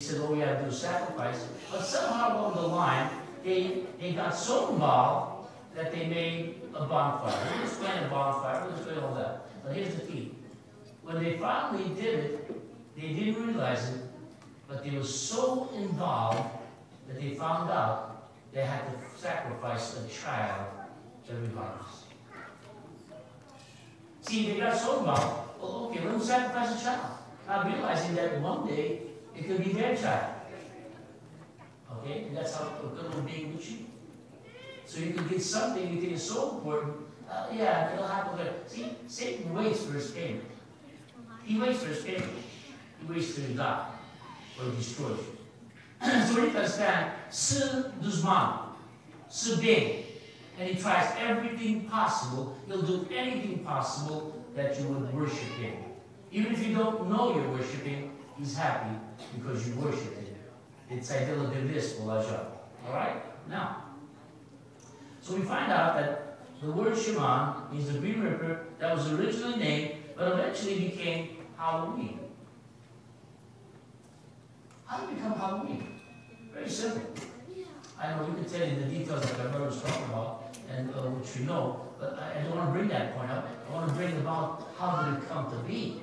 said, oh, we have to do a sacrifice. But somehow along the line, they got so involved that they made a bonfire. We'll explain a bonfire, we'll explain all that. But here's the key. When they finally did it, they didn't realize it, but they were so involved that they found out they had to sacrifice a child every harvest. See, they got so involved, well, okay, let them sacrifice a child. Not realizing that one day it could be their child. Okay? And that's how a good little being would treat. So you can get something you think is so important, yeah, it'll happen later. See, Satan waits for his payment. He waits for his payment. He waits till you die, or he destroys you. So when you understand, se doucement, se bien, and he tries everything possible, he'll do anything possible that you would worship him. Even if you don't know you're worshiping, he's happy because you worship him. It's ideal de this for all right? Now, so we find out that the word Shimon means the Green River that was originally named, but eventually became Halloween. How did it become Halloween? Very simple. I know we can tell you the details that my brother was talking about, and which we know, but I don't want to bring that point up. I want to bring about how did it come to be.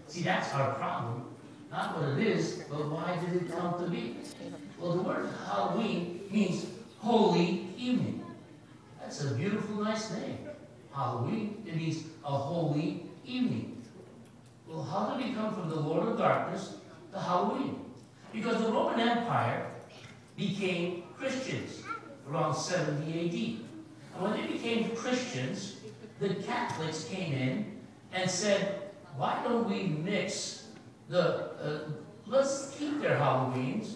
See, that's our problem. Not what it is, but why did it come to be? Well, the word Halloween means holy evening. That's a beautiful, nice name. Halloween, it means a holy evening. Well, how did it come from the Lord of Darkness to Halloween? Because the Roman Empire became Christians around 70 AD. And when they became Christians, the Catholics came in and said, why don't we mix let's keep their Halloweens,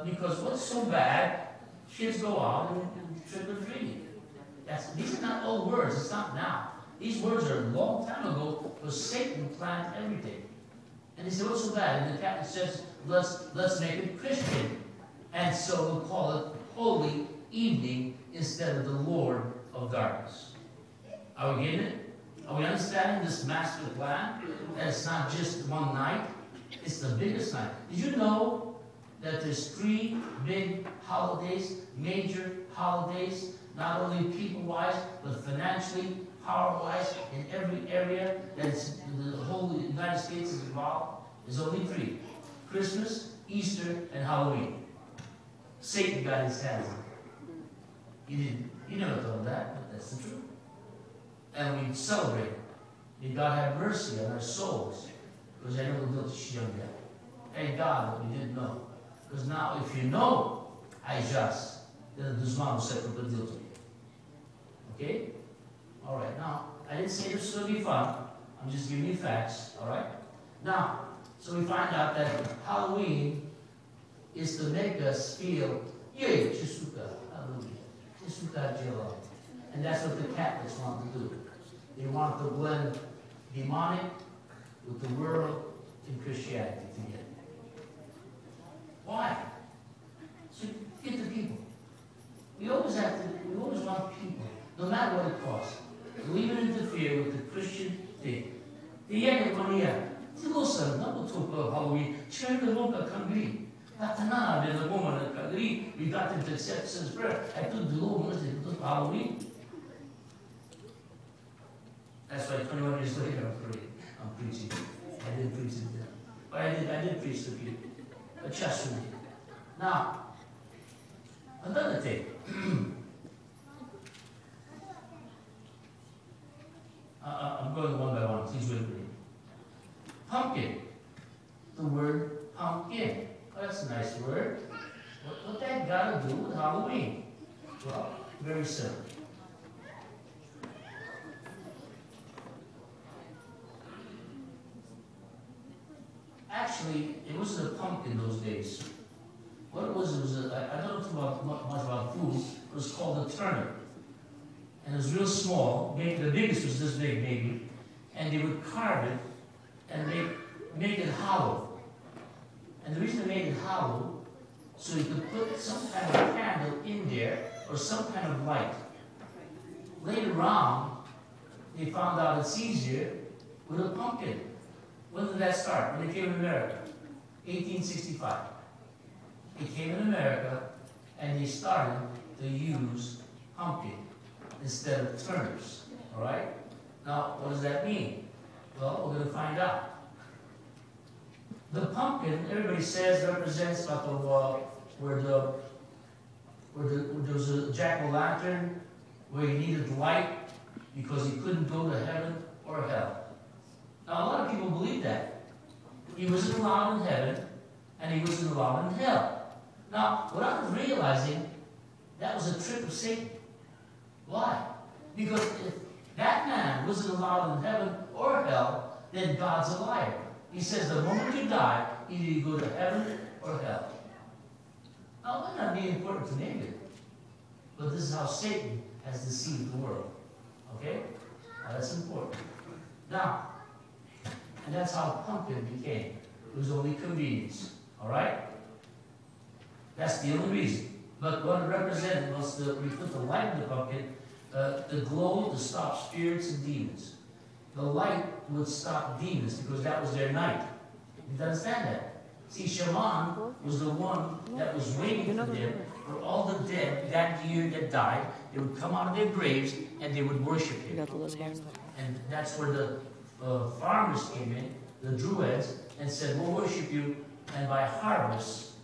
because what's so bad, kids go out and trick-or-treat. These are not old words, it's not now. These words are a long time ago, because Satan planned everything. And they said, what's so bad? And the Catholic says, let's make it Christian. And so we'll call it Holy Evening instead of the Lord of Darkness. Are we getting it? Are we understanding this master plan? That it's not just one night, it's the biggest night. Did you know that there's 3 big holidays, major holidays, not only people-wise, but financially, power-wise, in every area that the whole United States is involved? There's only 3. Christmas, Easter, and Halloween. Satan got his hands on it. You never thought of that, but that's the truth. And we celebrate. May God have mercy on our souls. Because I know the guilty young guy. Thank God that we didn't know. Because now, if you know, I just, then the Duzman will set for guilty. Okay? All right. Now, I didn't say this was going to be fun. I'm just giving you facts. All right? Now, so we find out that Halloween is to make us feel, yay, Chisuka, hallelujah. Chisuka Jelo. And that's what the Catholics want to do. They want to blend demonic with the world and Christianity together. Why? So get the people. We always want people, no matter what it costs, to even interfere with the Christian thing. The Yagamonia, Tilosa, not to talk about Halloween, Chernobyl Kangri. Katana, there's a woman at Kangri, we got them to accept since prayer. I took the Lord Wednesday to Halloween. That's why 21 years later I'm preaching. I didn't preach it then. But I did preach to people. But trust me. Now, another thing. I'm going one by one. Please wait for me. Pumpkin. The word pumpkin. Oh, that's a nice word. What that got to do with Halloween? Well, very simple. Actually, it wasn't a pumpkin those days. What it was I don't know much about food. It was called a turnip. And it was real small. Maybe the biggest was this big, maybe. And they would carve it and make it hollow. And the reason they made it hollow, so you could put some kind of candle in there or some kind of light. Later on, they found out it's easier with a pumpkin. When did that start? When they came to America? 1865. It came in America, and they started to use pumpkin instead of turnips. All right? Now, what does that mean? Well, we're going to find out. The pumpkin, everybody says, represents like where there was a jack-o'-lantern, where he needed light because he couldn't go to heaven or hell. Now, a lot of people believe that. He wasn't allowed in heaven, and he wasn't allowed in hell. Now, what I was realizing, that was a trick of Satan. Why? Because if that man wasn't allowed in heaven or hell, then God's a liar. He says the moment you die, either you go to heaven or hell. Now, it might not be important to name it, but this is how Satan has deceived the world. Okay? Now, that's important. Now, and that's how pumpkin became. It was only convenience. All right? That's the only reason. But what it represented was we put the light in the pumpkin, the glow to stop spirits and demons. The light would stop demons because that was their night. You understand that? See, Shaman was the one that was waiting for them, for all the dead that year that died. They would come out of their graves and they would worship him. And that's where the farmers came in, the Druids, and said, we'll worship you, and by harvest,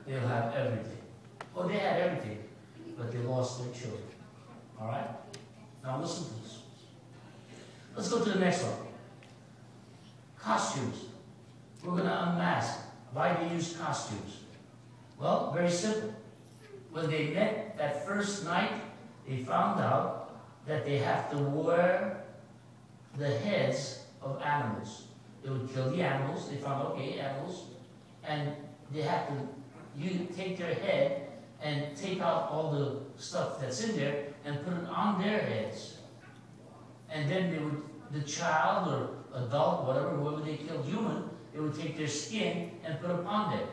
they'll have everything. Oh, they had everything, but they lost their children. All right? Now listen to this. Let's go to the next one. Costumes. We're going to unmask. Why do you use costumes? Well, very simple. When they met that first night, they found out that they have to wear the heads of animals. They would kill the animals. They found, okay, animals. And they have to take their head and take out all the stuff that's in there and put it on their heads. And then they would, the child or adult, whatever, whoever they killed human, they would take their skin and put it on them.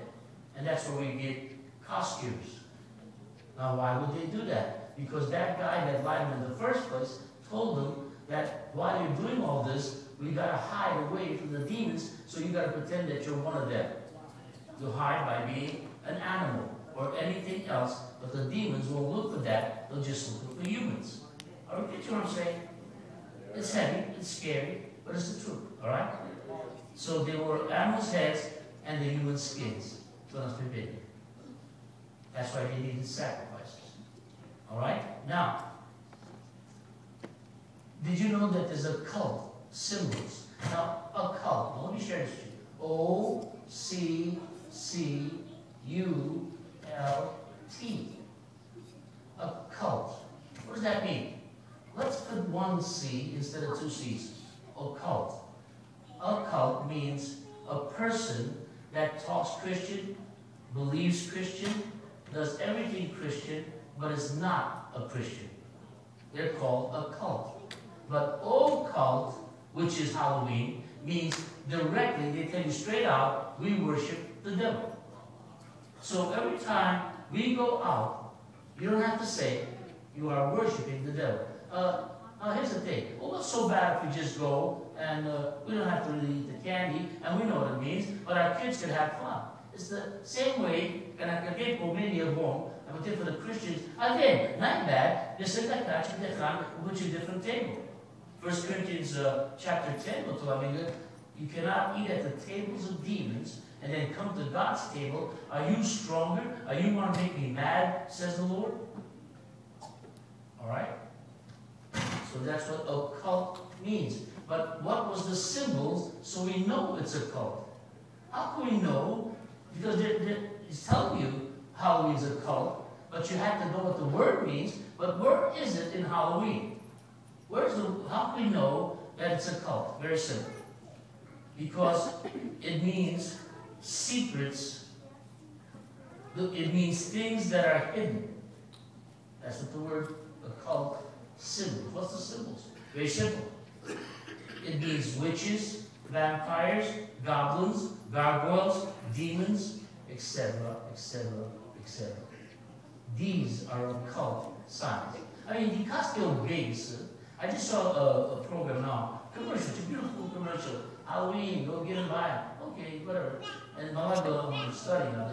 And that's where we get costumes. Now, why would they do that? Because that guy that lied in the first place told them that while you're doing all this, we got to hide away from the demons, so you got to pretend that you're one of them. You hide by being an animal or anything else, but the demons won't look for that, they'll just look for humans. Are you getting what I'm saying? It's heavy, it's scary, but it's the truth, all right? So they were animals' heads and the human skins. So that's forbidden. That's why they needed sacrifices. All right? Now, did you know that there's a cult, symbols? Now, a cult, now let me share this with you. O-C-C-U-L-T. A cult. What does that mean? Let's put one C instead of two C's. Occult. Occult means a person that talks Christian, believes Christian, does everything Christian, but is not a Christian. They're called a cult. But occult, which is Halloween, means directly, they tell you straight out, we worship the devil. So every time we go out, you don't have to say you are worshiping the devil. Now here's the thing. Well, what's so bad if we just go and we don't have to really eat the candy, and we know what it means, but our kids can have fun. It's the same way, and again, for many of them, I would think for the Christians, again, not bad, just like that, we'll put you a different table. 1 Corinthians chapter 10, you cannot eat at the tables of demons and then come to God's table. Are you stronger? Are you want to make me mad, says the Lord? All right? So that's what a cult means. But what was the symbols so we know it's a cult? How can we know? Because it's telling you Halloween's a cult, but you have to know what the word means. But where is it in Halloween? How can we know that it's a cult? Very simple. Because it means secrets. It means things that are hidden. That's what the word occult symbols. What's the symbols? Very simple. It means witches, vampires, goblins, gargoyles, demons, etc., etc., etc. These are occult signs. I mean, the Costco Bigs, I just saw a program now, commercial, it's a beautiful commercial. Halloween, go get them by. Okay, whatever. And my wife goes, I'm studying on it.